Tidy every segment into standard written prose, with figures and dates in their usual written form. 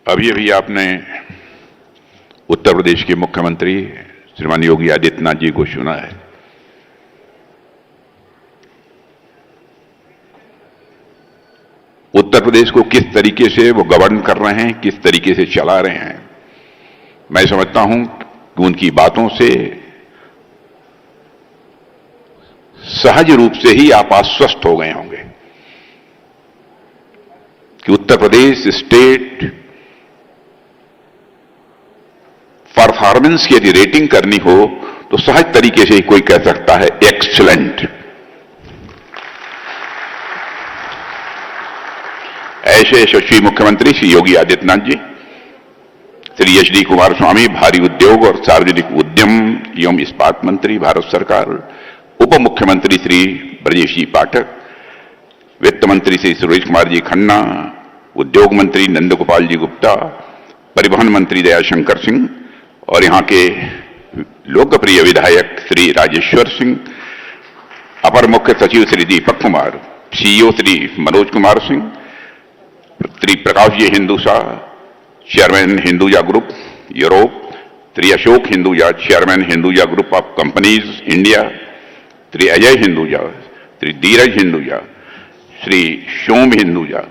अभी अभी आपने उत्तर प्रदेश के मुख्यमंत्री श्रीमान योगी आदित्यनाथ जी को सुना है। उत्तर प्रदेश को किस तरीके से वो गवर्न कर रहे हैं, किस तरीके से चला रहे हैं, मैं समझता हूं कि उनकी बातों से सहज रूप से ही आप आश्वस्त हो गए होंगे कि उत्तर प्रदेश स्टेट परफॉर्मेंस की यदि रेटिंग करनी हो तो सहज तरीके से ही कोई कह सकता है एक्सीलेंट। ऐसे यशस्वी मुख्यमंत्री श्री योगी आदित्यनाथ जी, श्री एच डी कुमारस्वामी भारी उद्योग और सार्वजनिक उद्यम एवं इस्पात मंत्री भारत सरकार, उप मुख्यमंत्री श्री ब्रजेश जी पाठक, वित्त मंत्री श्री सुरेश कुमार जी खन्ना, उद्योग मंत्री नंद गोपाल जी गुप्ता, परिवहन मंत्री दयाशंकर सिंह और यहां के लोकप्रिय विधायक श्री राजेश्वर सिंह, अपर मुख्य सचिव Shri Deepak Kumar, CEO Shri Manoj Kumar Singh, Shri Prakash ji Hinduja, chairman Hinduja group Europe, Shri Ashok Hinduja, chairman Hinduja group of companies India, Shri Ajay Hinduja, Shri Dheeraj Hinduja, Shri Som Hinduja,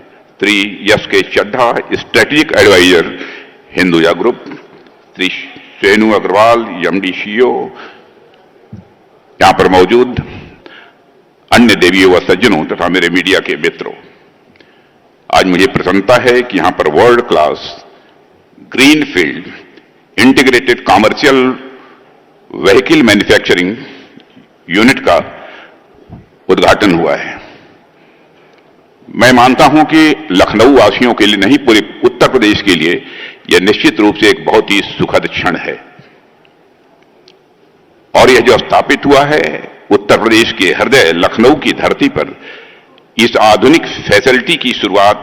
Shri Yash K Chadha, strategic advisor Hinduja group, Shri Senu Agarwal MD CEO, यहां पर मौजूद अन्य देवियों व सज्जनों तथा मेरे मीडिया के मित्रों, आज मुझे प्रसन्नता है कि यहां पर world class greenfield integrated commercial vehicle manufacturing unit का उद्घाटन हुआ है। मैं मानता हूं कि लखनऊ वासियों के लिए नहीं, पूरे उत्तर प्रदेश के लिए यह निश्चित रूप से एक बहुत ही सुखद क्षण है। और यह जो स्थापित हुआ है उत्तर प्रदेश के हृदय लखनऊ की धरती पर, इस आधुनिक फैसिलिटी की शुरुआत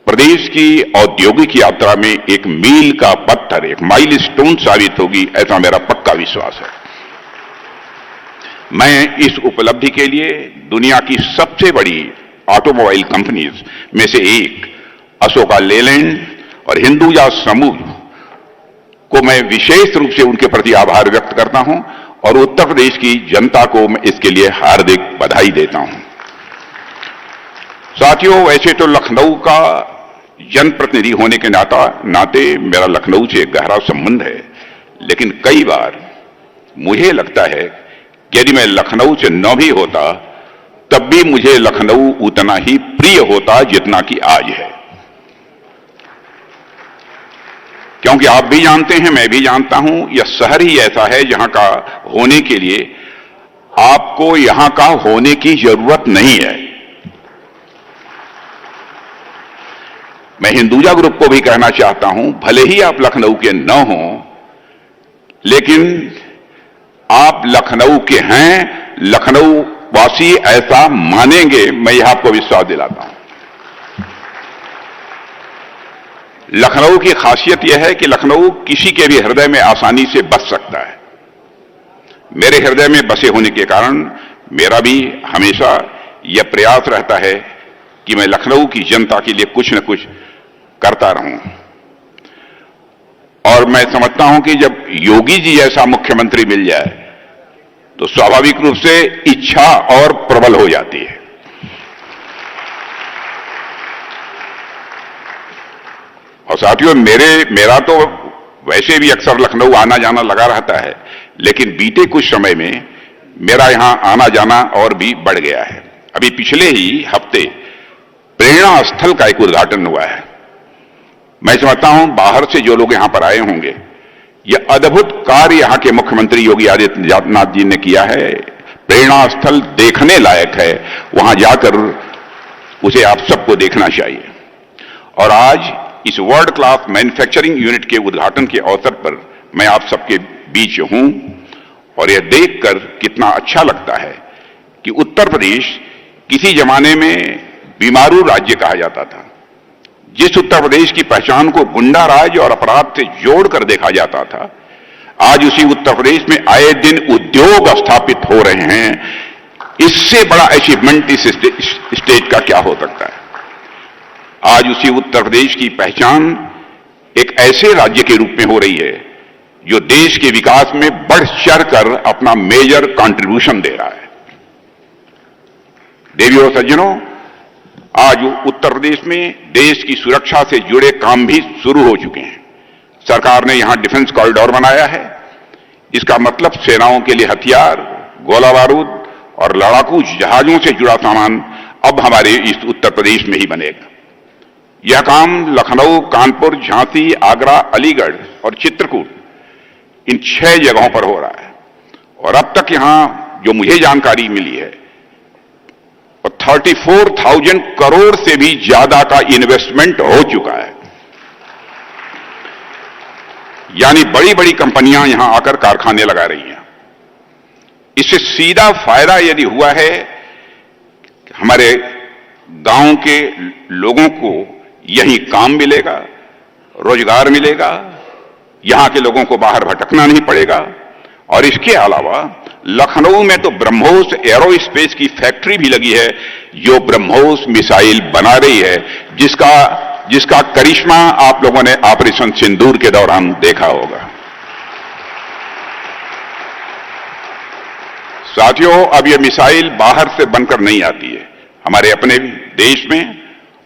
प्रदेश की औद्योगिक यात्रा में एक मील का पत्थर, एक माइलस्टोन साबित होगी, ऐसा मेरा पक्का विश्वास है। मैं इस उपलब्धि के लिए दुनिया की सबसे बड़ी ऑटोमोबाइल कंपनीज में से एक अशोका लेलैंड और हिंदुजा समूह को मैं विशेष रूप से उनके प्रति आभार व्यक्त करता हूं और उत्तर प्रदेश की जनता को मैं इसके लिए हार्दिक बधाई देता हूं। साथियों, वैसे तो लखनऊ का जनप्रतिनिधि होने के नाते मेरा लखनऊ से गहरा संबंध है, लेकिन कई बार मुझे लगता है कि यदि मैं लखनऊ से न भी होता तब भी मुझे लखनऊ उतना ही प्रिय होता जितना कि आज है। क्योंकि आप भी जानते हैं, मैं भी जानता हूं, यह शहर ही ऐसा है जहां का होने के लिए आपको यहां का होने की जरूरत नहीं है। मैं हिंदुजा ग्रुप को भी कहना चाहता हूं, भले ही आप लखनऊ के न हों, लेकिन आप लखनऊ के हैं, लखनऊ वासी ऐसा मानेंगे, मैं यह आपको विश्वास दिलाता हूं। लखनऊ की खासियत यह है कि लखनऊ किसी के भी हृदय में आसानी से बस सकता है। मेरे हृदय में बसे होने के कारण मेरा भी हमेशा यह प्रयास रहता है कि मैं लखनऊ की जनता के लिए कुछ न कुछ करता रहूं। और मैं समझता हूं कि जब योगी जी जैसा मुख्यमंत्री मिल जाए तो स्वाभाविक रूप से इच्छा और प्रबल हो जाती है। और साथियों, मेरा तो वैसे भी अक्सर लखनऊ आना जाना लगा रहता है, लेकिन बीते कुछ समय में मेरा यहां आना जाना और भी बढ़ गया है। अभी पिछले ही हफ्ते प्रेरणा स्थल का एक उद्घाटन हुआ है। मैं समझता हूं बाहर से जो लोग यहां पर आए होंगे, यह अद्भुत कार्य यहां के मुख्यमंत्री योगी आदित्यनाथ जी ने किया है। प्रेरणा स्थल देखने लायक है, वहां जाकर उसे आप सबको देखना चाहिए। और आज इस वर्ल्ड क्लास मैन्युफैक्चरिंग यूनिट के उद्घाटन के अवसर पर मैं आप सबके बीच हूं और यह देखकर कितना अच्छा लगता है कि उत्तर प्रदेश किसी जमाने में बीमारू राज्य कहा जाता था। जिस उत्तर प्रदेश की पहचान को गुंडा राज और अपराध से जोड़कर देखा जाता था, आज उसी उत्तर प्रदेश में आए दिन उद्योग स्थापित हो रहे हैं। इससे बड़ा अचीवमेंट इस स्टेट का क्या हो सकता है। आज उसी उत्तर प्रदेश की पहचान एक ऐसे राज्य के रूप में हो रही है जो देश के विकास में बढ़ चढ़ कर अपना मेजर कंट्रीब्यूशन दे रहा है। देवियों और सज्जनों, आज उत्तर प्रदेश में देश की सुरक्षा से जुड़े काम भी शुरू हो चुके हैं। सरकार ने यहां डिफेंस कॉरिडोर बनाया है। इसका मतलब सेनाओं के लिए हथियार, गोला बारूद और लड़ाकू जहाजों से जुड़ा सामान अब हमारे इस उत्तर प्रदेश में ही बनेगा। यह काम लखनऊ, कानपुर, झांसी, आगरा, अलीगढ़ और चित्रकूट, इन 6 जगहों पर हो रहा है। और अब तक यहां जो मुझे जानकारी मिली है, 34,000 करोड़ से भी ज्यादा का इन्वेस्टमेंट हो चुका है। यानी बड़ी बड़ी कंपनियां यहां आकर कारखाने लगा रही हैं। इससे सीधा फायदा यदि हुआ है, हमारे गांव के लोगों को यहीं काम मिलेगा, रोजगार मिलेगा, यहां के लोगों को बाहर भटकना नहीं पड़ेगा। और इसके अलावा लखनऊ में तो ब्रह्मोस एरोस्पेस की फैक्ट्री भी लगी है, जो ब्रह्मोस मिसाइल बना रही है, जिसका करिश्मा आप लोगों ने ऑपरेशन सिंदूर के दौरान देखा होगा। साथियों, अब यह मिसाइल बाहर से बनकर नहीं आती है, हमारे अपने देश में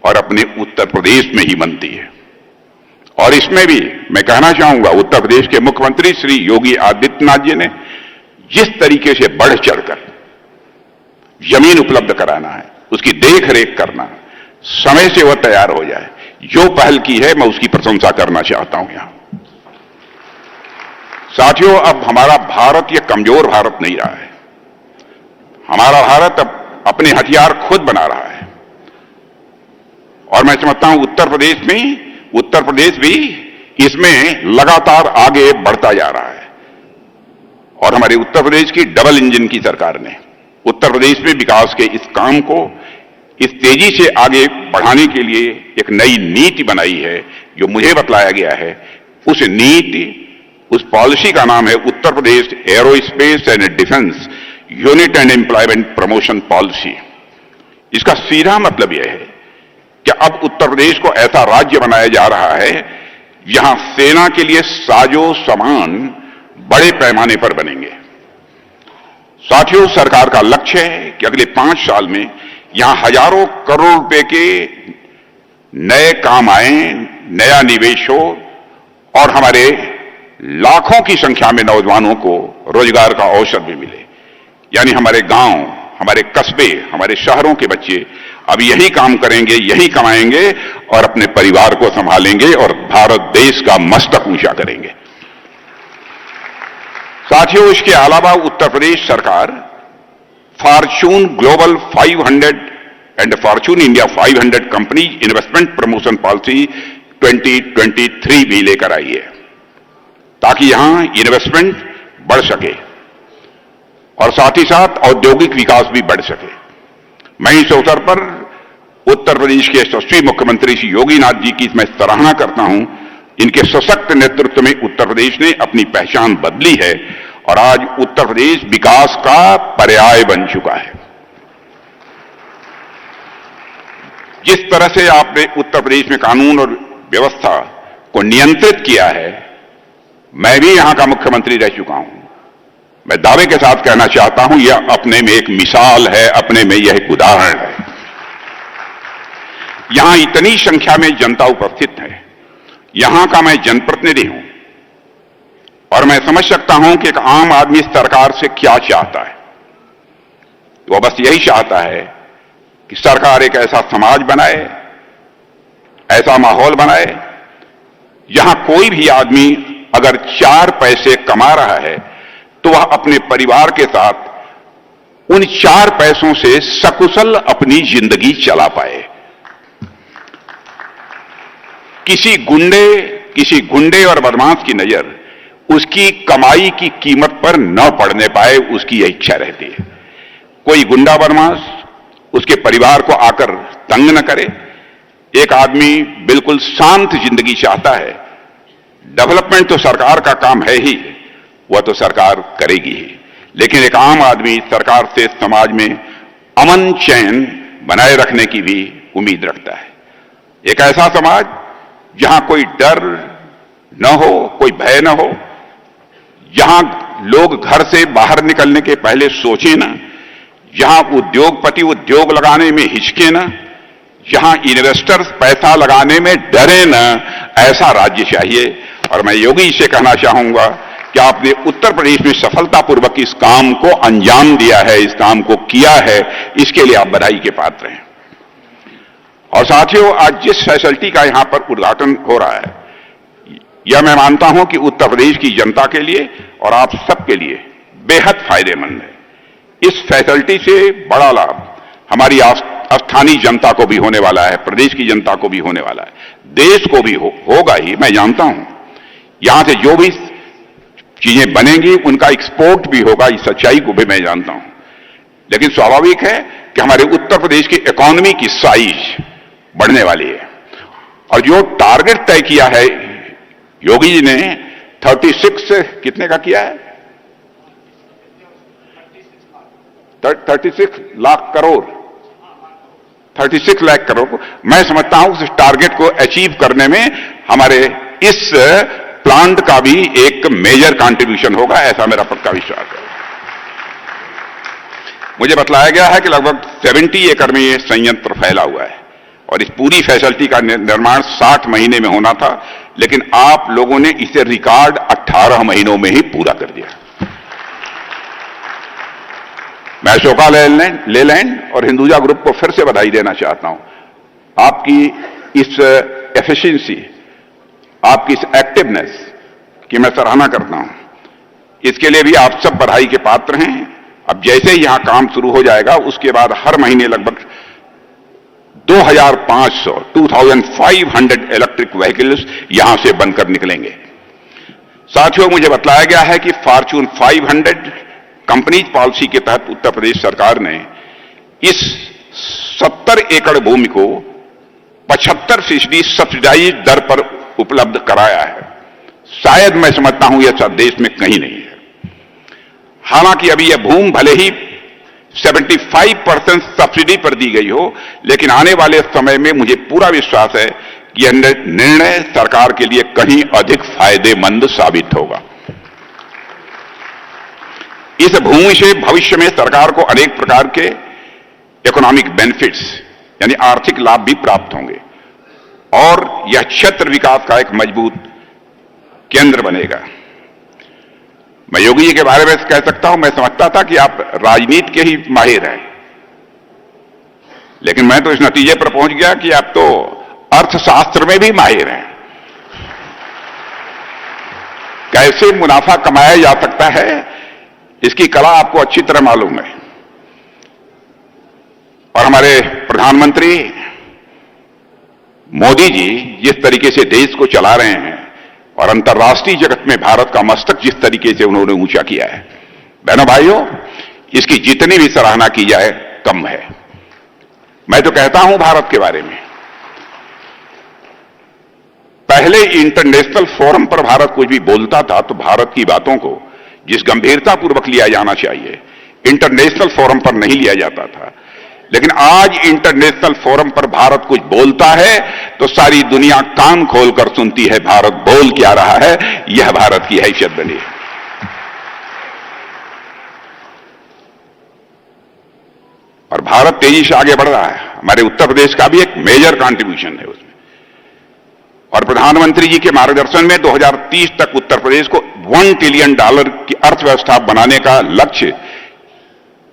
और अपने उत्तर प्रदेश में ही बनती है। और इसमें भी मैं कहना चाहूंगा, उत्तर प्रदेश के मुख्यमंत्री श्री योगी आदित्यनाथ जी ने जिस तरीके से बढ़ चढ़कर जमीन उपलब्ध कराना है, उसकी देख रेख करना, समय से वह तैयार हो जाए, जो पहल की है, मैं उसकी प्रशंसा करना चाहता हूं यहां। साथियों, अब हमारा भारत यह कमजोर भारत नहीं रहा है। हमारा भारत अब अपने हथियार खुद बना रहा है। और मैं समझता हूं उत्तर प्रदेश भी इसमें लगातार आगे बढ़ता जा रहा है। और हमारे उत्तर प्रदेश की डबल इंजन की सरकार ने उत्तर प्रदेश में विकास के इस काम को इस तेजी से आगे बढ़ाने के लिए एक नई नीति बनाई है, जो मुझे बतलाया गया है। उस नीति, उस पॉलिसी का नाम है Uttar Pradesh aerospace and defence unit and employment promotion policy. इसका सीधा मतलब यह है कि अब उत्तर प्रदेश को ऐसा राज्य बनाया जा रहा है जहां सेना के लिए साजो सामान बड़े पैमाने पर बनेंगे। साथियों, सरकार का लक्ष्य है कि अगले 5 साल में यहां हजारों करोड़ रुपए के नए काम आए, नया निवेश हो और हमारे लाखों की संख्या में नौजवानों को रोजगार का अवसर भी मिले। यानी हमारे गांव, हमारे कस्बे, हमारे शहरों के बच्चे अब यही काम करेंगे, यही कमाएंगे और अपने परिवार को संभालेंगे और भारत देश का मस्तक ऊंचा करेंगे। साथियों, इसके अलावा उत्तर प्रदेश सरकार Fortune global 500 and Fortune India 500 company investment promotion policy 2023 भी लेकर आई है, ताकि यहां इन्वेस्टमेंट बढ़ सके और साथ ही साथ औद्योगिक विकास भी बढ़ सके। मैं इस अवसर पर उत्तर प्रदेश के यशस्वी मुख्यमंत्री श्री योगीनाथ जी की मैं सराहना करता हूं। इनके सशक्त नेतृत्व में उत्तर प्रदेश ने अपनी पहचान बदली है और आज उत्तर प्रदेश विकास का पर्याय बन चुका है। जिस तरह से आपने उत्तर प्रदेश में कानून और व्यवस्था को नियंत्रित किया है, मैं भी यहां का मुख्यमंत्री रह चुका हूं। मैं दावे के साथ कहना चाहता हूं, यह अपने में एक मिसाल है, अपने में यह एक उदाहरण है। यहां इतनी संख्या में जनता उपस्थित है, यहां का मैं जनप्रतिनिधि हूं और मैं समझ सकता हूं कि एक आम आदमी सरकार से क्या चाहता है। वह बस यही चाहता है कि सरकार एक ऐसा समाज बनाए, ऐसा माहौल बनाए, जहां कोई भी आदमी अगर 4 पैसे कमा रहा है तो वह अपने परिवार के साथ उन 4 पैसों से सकुशल अपनी जिंदगी चला पाए। किसी गुंडे और बदमाश की नजर उसकी कमाई की कीमत पर न पड़ने पाए, उसकी यह इच्छा रहती है। कोई गुंडा बदमाश उसके परिवार को आकर तंग न करे। एक आदमी बिल्कुल शांत जिंदगी चाहता है। डेवलपमेंट तो सरकार का काम है ही, वह तो सरकार करेगी ही, लेकिन एक आम आदमी सरकार से समाज में अमन चैन बनाए रखने की भी उम्मीद रखता है। एक ऐसा समाज जहां कोई डर, न हो, कोई भय न हो, जहां लोग घर से बाहर निकलने के पहले सोचे ना, जहां उद्योगपति उद्योग लगाने में हिचके ना, जहां इन्वेस्टर्स पैसा लगाने में डरे ना, ऐसा राज्य चाहिए। और मैं योगी से कहना चाहूंगा कि आपने उत्तर प्रदेश में सफलतापूर्वक इस काम को अंजाम दिया है, इस काम को किया है, इसके लिए आप बधाई के पात्र हैं। और साथियों, आज जिस फैसिलिटी का यहां पर उद्घाटन हो रहा है, यह मैं मानता हूं कि उत्तर प्रदेश की जनता के लिए और आप सबके लिए बेहद फायदेमंद है। इस फैसिलिटी से बड़ा लाभ हमारी स्थानीय जनता को भी होने वाला है, प्रदेश की जनता को भी होने वाला है, देश को भी होगा ही, मैं जानता हूं। यहां से जो भी चीजें बनेंगी उनका एक्सपोर्ट भी होगा, इस सच्चाई को भी मैं जानता हूं। लेकिन स्वाभाविक है कि हमारे उत्तर प्रदेश की इकोनॉमी की साइज बढ़ने वाली है। और जो टारगेट तय किया है योगी जी ने, 36 कितने का किया है? 36 लाख करोड़, 36 लाख करोड़। मैं समझता हूं उस टारगेट को अचीव करने में हमारे इस प्लांट का भी एक मेजर कंट्रीब्यूशन होगा, ऐसा मेरा पक्का विश्वास है। मुझे बतलाया गया है कि लगभग 70 एकड़ में यह संयंत्र फैला हुआ है और इस पूरी फैसिलिटी का निर्माण 60 महीने में होना था, लेकिन आप लोगों ने इसे रिकॉर्ड 18 महीनों में ही पूरा कर दिया। मैं अशोका लेलैंड और हिंदुजा ग्रुप को फिर से बधाई देना चाहता हूं। आपकी इस एफिशिएंसी, आपकी इस एक्टिवनेस की मैं सराहना करता हूं। इसके लिए भी आप सब बधाई के पात्र हैं। अब जैसे ही यहां काम शुरू हो जाएगा, उसके बाद हर महीने लगभग 2500 इलेक्ट्रिक व्हीकल्स यहां से बनकर निकलेंगे। साथियों, मुझे बतलाया गया है कि फॉर्च्यून 500 कंपनीज पॉलिसी के तहत उत्तर प्रदेश सरकार ने इस 70 एकड़ भूमि को 75% सब्सिडाइज दर पर उपलब्ध कराया है। शायद मैं समझता हूं यह देश में कहीं नहीं है। हालांकि अभी यह भूमि भले ही 75% सब्सिडी पर दी गई हो, लेकिन आने वाले समय में मुझे पूरा विश्वास है कि यह निर्णय सरकार के लिए कहीं अधिक फायदेमंद साबित होगा। इस भूमि से भविष्य में सरकार को अनेक प्रकार के इकोनॉमिक बेनिफिट्स यानी आर्थिक लाभ भी प्राप्त होंगे और यह क्षेत्र विकास का एक मजबूत केंद्र बनेगा। मैं योगी जी के बारे में कह सकता हूं, मैं समझता था कि आप राजनीति के ही माहिर हैं, लेकिन मैं तो इस नतीजे पर पहुंच गया कि आप तो अर्थशास्त्र में भी माहिर हैं। कैसे मुनाफा कमाया जा सकता है, इसकी कला आपको अच्छी तरह मालूम है। और हमारे प्रधानमंत्री मोदी जी जिस तरीके से देश को चला रहे हैं और अंतर्राष्ट्रीय जगत में भारत का मस्तक जिस तरीके से उन्होंने ऊंचा किया है, बहनों भाइयों, इसकी जितनी भी सराहना की जाए कम है। मैं तो कहता हूं भारत के बारे में, पहले इंटरनेशनल फोरम पर भारत कुछ भी बोलता था तो भारत की बातों को जिस गंभीरतापूर्वक लिया जाना चाहिए, इंटरनेशनल फोरम पर नहीं लिया जाता था। लेकिन आज इंटरनेशनल फोरम पर भारत कुछ बोलता है तो सारी दुनिया कान खोलकर सुनती है भारत बोल क्या रहा है। यह भारत की हैसियत बनी है। और भारत तेजी से आगे बढ़ रहा है। हमारे उत्तर प्रदेश का भी एक मेजर कंट्रीब्यूशन है उसमें। और प्रधानमंत्री जी के मार्गदर्शन में 2030 तक उत्तर प्रदेश को $1 ट्रिलियन की अर्थव्यवस्था बनाने का लक्ष्य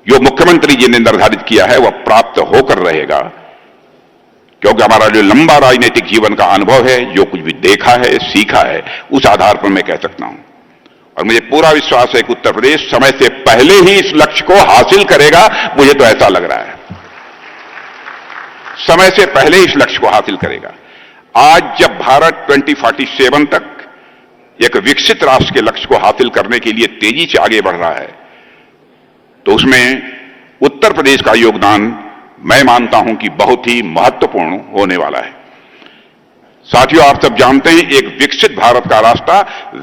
जो मुख्यमंत्री जी ने निर्धारित किया है वह प्राप्त होकर रहेगा, क्योंकि हमारा जो लंबा राजनीतिक जीवन का अनुभव है, जो कुछ भी देखा है, सीखा है, उस आधार पर मैं कह सकता हूं। और मुझे पूरा विश्वास है कि उत्तर प्रदेश समय से पहले ही इस लक्ष्य को हासिल करेगा। मुझे तो ऐसा लग रहा है, समय से पहले इस लक्ष्य को हासिल करेगा। आज जब भारत 2047 तक एक विकसित राष्ट्र के लक्ष्य को हासिल करने के लिए तेजी से आगे बढ़ रहा है, तो उसमें उत्तर प्रदेश का योगदान मैं मानता हूं कि बहुत ही महत्वपूर्ण होने वाला है। साथियों, आप सब जानते हैं एक विकसित भारत का रास्ता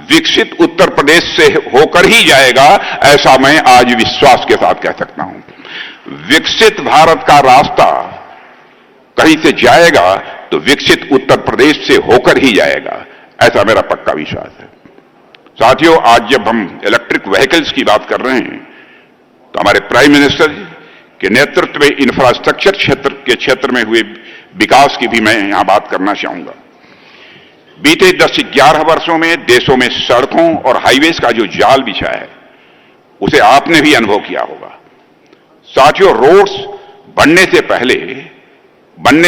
विकसित उत्तर प्रदेश से होकर ही जाएगा, ऐसा मैं आज विश्वास के साथ कह सकता हूं। विकसित भारत का रास्ता कहीं से जाएगा तो विकसित उत्तर प्रदेश से होकर ही जाएगा, ऐसा मेरा पक्का विश्वास है। साथियों, आज जब हम इलेक्ट्रिक व्हीकल्स की बात कर रहे हैं तो हमारे प्राइम मिनिस्टर के नेतृत्व में इंफ्रास्ट्रक्चर क्षेत्र में हुए विकास की भी मैं यहां बात करना चाहूंगा। बीते 10 से 11 वर्षों में देशों में सड़कों और हाईवेज का जो जाल बिछा है उसे आपने भी अनुभव किया होगा। साथियों, रोड्स बनने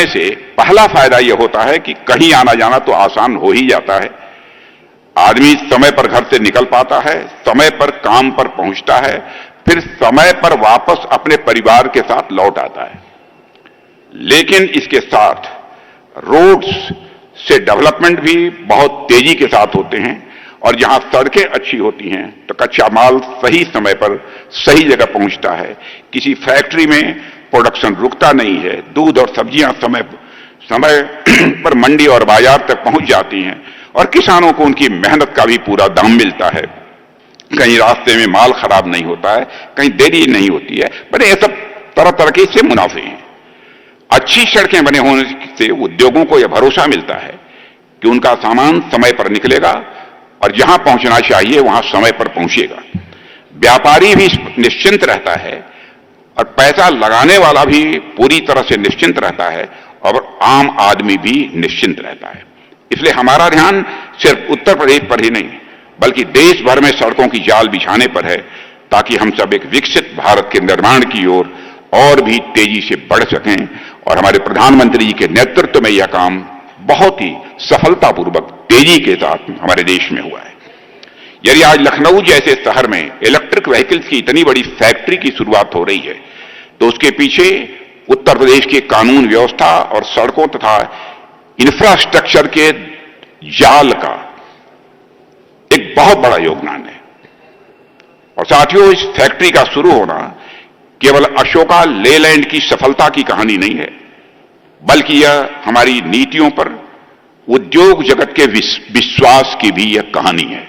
से पहला फायदा यह होता है कि कहीं आना जाना तो आसान हो ही जाता है। आदमी समय पर घर से निकल पाता है, समय पर काम पर पहुंचता है, फिर समय पर वापस अपने परिवार के साथ लौट आता है। लेकिन इसके साथ रोड्स से डेवलपमेंट भी बहुत तेजी के साथ होते हैं और जहां सड़कें अच्छी होती हैं तो कच्चा माल सही समय पर सही जगह पहुंचता है। किसी फैक्ट्री में प्रोडक्शन रुकता नहीं है, दूध और सब्जियां समय पर मंडी और बाजार तक पहुंच जाती हैं और किसानों को उनकी मेहनत का भी पूरा दाम मिलता है। कहीं रास्ते में माल खराब नहीं होता है, कहीं देरी नहीं होती है, पर ये सब तरह तरह के इससे मुनाफे हैं। अच्छी सड़कें बने होने से उद्योगों को यह भरोसा मिलता है कि उनका सामान समय पर निकलेगा और जहां पहुंचना चाहिए वहां समय पर पहुंचेगा। व्यापारी भी निश्चिंत रहता है और पैसा लगाने वाला भी पूरी तरह से निश्चिंत रहता है और आम आदमी भी निश्चिंत रहता है। इसलिए हमारा ध्यान सिर्फ उत्तर प्रदेश पर ही नहीं बल्कि देश भर में सड़कों की जाल बिछाने पर है, ताकि हम सब एक विकसित भारत के निर्माण की ओर और भी तेजी से बढ़ सकें। और हमारे प्रधानमंत्री जी के नेतृत्व में यह काम बहुत ही सफलतापूर्वक तेजी के साथ हमारे देश में हुआ है। यदि आज लखनऊ जैसे शहर में इलेक्ट्रिक व्हीकल्स की इतनी बड़ी फैक्ट्री की शुरुआत हो रही है तो उसके पीछे उत्तर प्रदेश की कानून व्यवस्था और सड़कों तथा इंफ्रास्ट्रक्चर के जाल का एक बहुत बड़ा योगदान है। और साथियों, इस फैक्ट्री का शुरू होना केवल अशोका लेलैंड की सफलता की कहानी नहीं है, बल्कि यह हमारी नीतियों पर उद्योग जगत के विश्वास की भी यह कहानी है।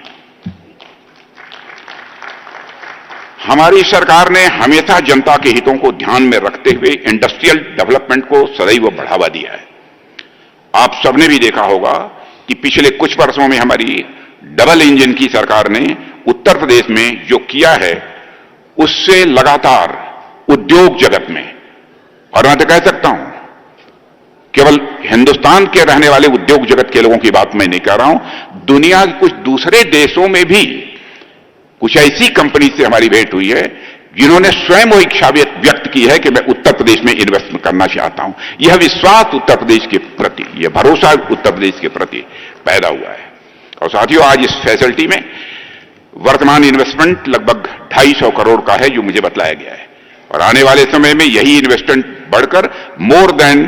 हमारी सरकार ने हमेशा जनता के हितों को ध्यान में रखते हुए इंडस्ट्रियल डेवलपमेंट को सदैव बढ़ावा दिया है। आप सबने भी देखा होगा कि पिछले कुछ वर्षों में हमारी डबल इंजन की सरकार ने उत्तर प्रदेश में जो किया है उससे लगातार उद्योग जगत में, और मैं तो कह सकता हूं केवल हिंदुस्तान के रहने वाले उद्योग जगत के लोगों की बात मैं नहीं कर रहा हूं, दुनिया के कुछ दूसरे देशों में भी कुछ ऐसी कंपनी से हमारी भेंट हुई है जिन्होंने स्वयं वो इच्छा व्यक्त की है कि मैं उत्तर प्रदेश में इन्वेस्टमेंट करना चाहता हूं। यह विश्वास उत्तर प्रदेश के प्रति, यह भरोसा उत्तर प्रदेश के प्रति पैदा हुआ है। और साथियों, आज इस फैसिलिटी में वर्तमान इन्वेस्टमेंट लगभग 250 करोड़ का है जो मुझे बतलाया गया है, और आने वाले समय में यही इन्वेस्टमेंट बढ़कर मोर देन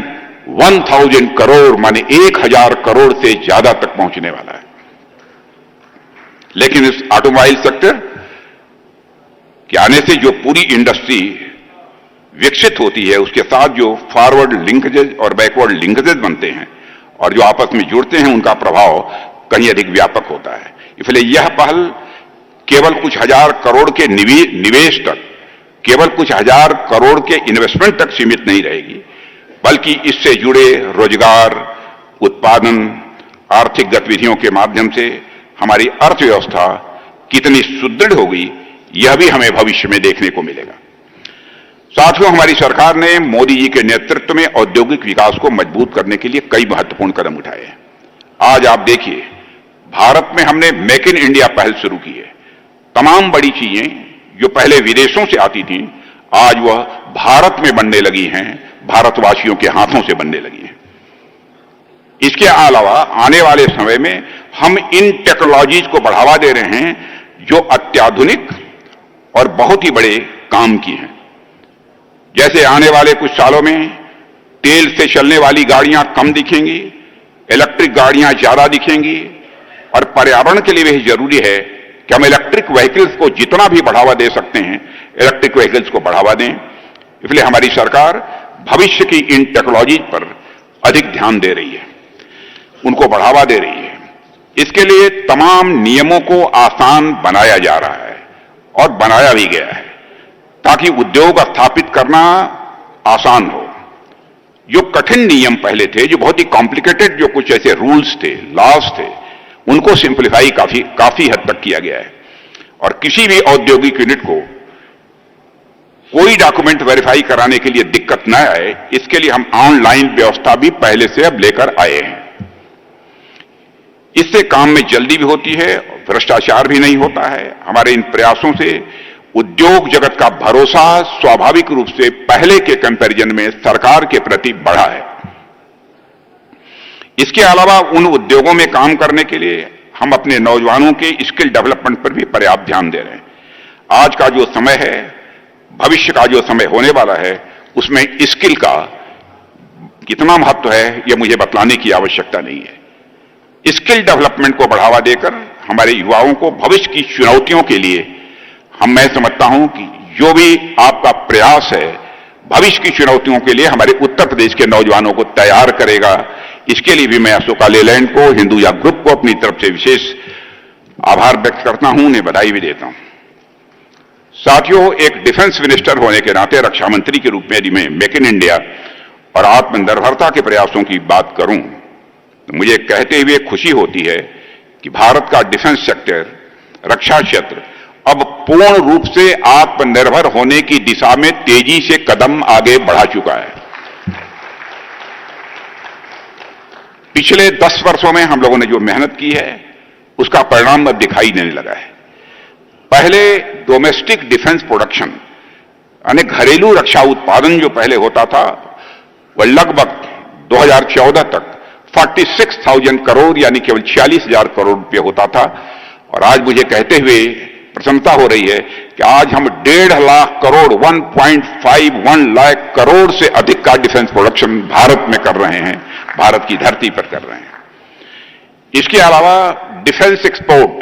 1000 करोड़ माने 1000 करोड़ से ज्यादा तक पहुंचने वाला है। लेकिन इस ऑटोमोबाइल सेक्टर के आने से जो पूरी इंडस्ट्री विकसित होती है उसके साथ जो फॉरवर्ड लिंकेजेस और बैकवर्ड लिंकेजेस बनते हैं और जो आपस में जुड़ते हैं उनका प्रभाव कहीं अधिक व्यापक होता है। इसलिए यह पहल केवल कुछ हजार करोड़ के निवेश तक, केवल कुछ हजार करोड़ के इन्वेस्टमेंट तक सीमित नहीं रहेगी, बल्कि इससे जुड़े रोजगार, उत्पादन, आर्थिक गतिविधियों के माध्यम से हमारी अर्थव्यवस्था कितनी सुदृढ़ होगी यह भी हमें भविष्य में देखने को मिलेगा। साथियों, हमारी सरकार ने मोदी जी के नेतृत्व में औद्योगिक विकास को मजबूत करने के लिए कई महत्वपूर्ण कदम उठाए हैं। आज आप देखिए, भारत में हमने मेक इन इंडिया पहल शुरू की है। तमाम बड़ी चीजें जो पहले विदेशों से आती थीं आज वह भारत में बनने लगी हैं, भारतवासियों के हाथों से बनने लगी हैं। इसके अलावा आने वाले समय में हम इन टेक्नोलॉजीज को बढ़ावा दे रहे हैं जो अत्याधुनिक और बहुत ही बड़े काम की हैं। जैसे आने वाले कुछ सालों में तेल से चलने वाली गाड़ियां कम दिखेंगी, इलेक्ट्रिक गाड़ियां ज्यादा दिखेंगी, और पर्यावरण के लिए भी जरूरी है कि हम इलेक्ट्रिक व्हीकल्स को जितना भी बढ़ावा दे सकते हैं इलेक्ट्रिक व्हीकल्स को बढ़ावा दें। इसलिए हमारी सरकार भविष्य की इन टेक्नोलॉजी पर अधिक ध्यान दे रही है, उनको बढ़ावा दे रही है। इसके लिए तमाम नियमों को आसान बनाया जा रहा है और बनाया भी गया है ताकि उद्योग स्थापित करना आसान हो। जो कठिन नियम पहले थे, जो बहुत ही कॉम्प्लिकेटेड, जो कुछ ऐसे रूल्स थे, लॉज थे, उनको सिंप्लीफाई काफी हद तक किया गया है। और किसी भी औद्योगिक यूनिट को कोई डॉक्यूमेंट वेरीफाई कराने के लिए दिक्कत न आए, इसके लिए हम ऑनलाइन व्यवस्था भी पहले से अब लेकर आए हैं। इससे काम में जल्दी भी होती है, भ्रष्टाचार भी नहीं होता है। हमारे इन प्रयासों से उद्योग जगत का भरोसा स्वाभाविक रूप से पहले के कंपैरिजन में सरकार के प्रति बढ़ा है। इसके अलावा उन उद्योगों में काम करने के लिए हम अपने नौजवानों के स्किल डेवलपमेंट पर भी पर्याप्त ध्यान दे रहे हैं। आज का जो समय है, भविष्य का जो समय होने वाला है, उसमें स्किल का कितना महत्व है यह मुझे बतलाने की आवश्यकता नहीं है। स्किल डेवलपमेंट को बढ़ावा देकर हमारे युवाओं को भविष्य की चुनौतियों के लिए मैं समझता हूं कि जो भी आपका प्रयास है भविष्य की चुनौतियों के लिए हमारे उत्तर प्रदेश के नौजवानों को तैयार करेगा। इसके लिए भी मैं अशोका लेलैंड को, हिंदुजा ग्रुप को अपनी तरफ से विशेष आभार व्यक्त करता हूं, उन्हें बधाई भी देता हूं। साथियों, एक डिफेंस मिनिस्टर होने के नाते, रक्षा मंत्री के रूप में यदि मैं मेक इन इंडिया और आत्मनिर्भरता के प्रयासों की बात करूं तो मुझे कहते हुए खुशी होती है कि भारत का डिफेंस सेक्टर, रक्षा क्षेत्र अब पूर्ण रूप से आत्मनिर्भर होने की दिशा में तेजी से कदम आगे बढ़ा चुका है। पिछले 10 वर्षों में हम लोगों ने जो मेहनत की है उसका परिणाम अब दिखाई देने लगा है। पहले डोमेस्टिक डिफेंस प्रोडक्शन यानी घरेलू रक्षा उत्पादन जो पहले होता था वह लगभग 2014 तक 46,000 करोड़ यानी केवल 46,000 करोड़ रुपए होता था। और आज मुझे कहते हुए प्रसन्नता हो रही है कि आज हम 1.5 लाख करोड़ 1.51 लाख करोड़ से अधिक का डिफेंस प्रोडक्शन भारत में कर रहे हैं, भारत की धरती पर कर रहे हैं। इसके अलावा डिफेंस एक्सपोर्ट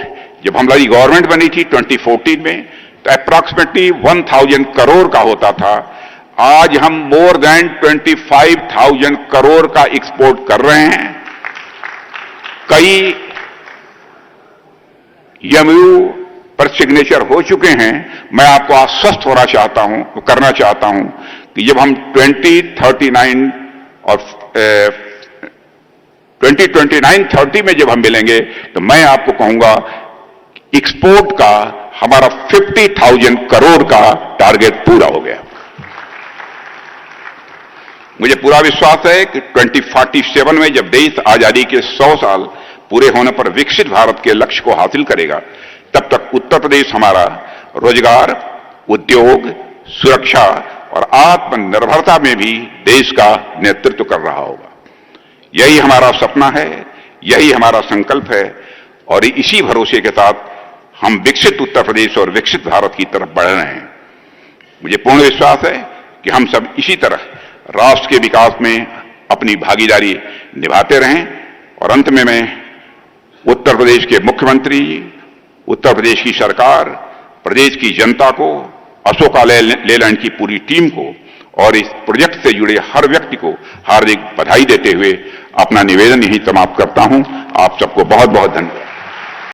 जब हमारी गवर्नमेंट बनी थी 2014 में तो अप्रॉक्सीमेटली 1,000 करोड़ का होता था। आज हम मोर देन 25,000 करोड़ का एक्सपोर्ट कर रहे हैं। कई एमओयू पर सिग्नेचर हो चुके हैं। मैं आपको आश्वस्त करना चाहता हूं कि जब हम 2039 और 2029-30 में जब हम मिलेंगे तो मैं आपको कहूंगा एक्सपोर्ट का हमारा 50,000 करोड़ का टारगेट पूरा हो गया। मुझे पूरा विश्वास है कि 2047 में जब देश आजादी के 100 साल पूरे होने पर विकसित भारत के लक्ष्य को हासिल करेगा, तब तक उत्तर प्रदेश हमारा रोजगार, उद्योग, सुरक्षा और आत्मनिर्भरता में भी देश का नेतृत्व कर रहा होगा। यही हमारा सपना है, यही हमारा संकल्प है और इसी भरोसे के साथ हम विकसित उत्तर प्रदेश और विकसित भारत की तरफ बढ़ रहे हैं। मुझे पूर्ण विश्वास है कि हम सब इसी तरह राष्ट्र के विकास में अपनी भागीदारी निभाते रहें। और अंत में मैं उत्तर प्रदेश के मुख्यमंत्री, उत्तर प्रदेश की सरकार, प्रदेश की जनता को, अशोका लेलैंड की पूरी टीम को और इस प्रोजेक्ट से जुड़े हर व्यक्ति को हार्दिक बधाई देते हुए अपना निवेदन यहीं समाप्त करता हूं। आप सबको बहुत बहुत धन्यवाद।